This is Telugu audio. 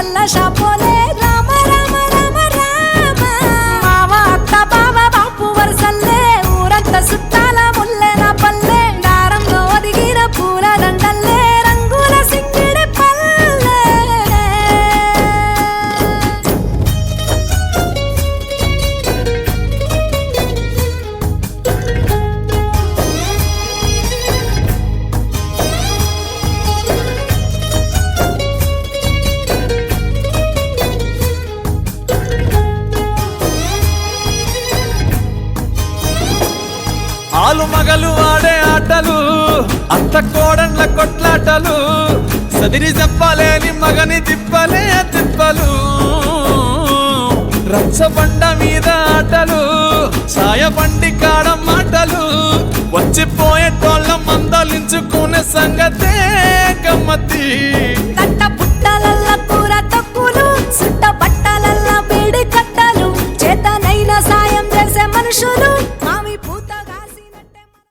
కళ్ళ షాపోలే రామ రామ రామ రామ మావ అత్త బావ బాపు వరసల్లే ఊరంతా సుట్టాల ముల్లెన పల్లె దారంలో ఒదిగిన పూల దండల్లే రంగుల సింగిడి పల్లె ఆలు మగలు ఆడే ఆటలు అత్త కోడన్ల కొట్లాటలు సదిరి చెప్పలేని మగని తిప్పలే తిప్పలు రచ్చబండ మీద ఆటలు సాయబండి కాడ మాటలు వచ్చిపోయేటోళ్ళ మందలించుకునే సంగతే గమ్మతి తట్ట పుట్టలల్ల కూర తక్కులు సుట్ట బట్టలల్ల వేడి కట్టలు చేతనైన సాయం చేసే మనుషులు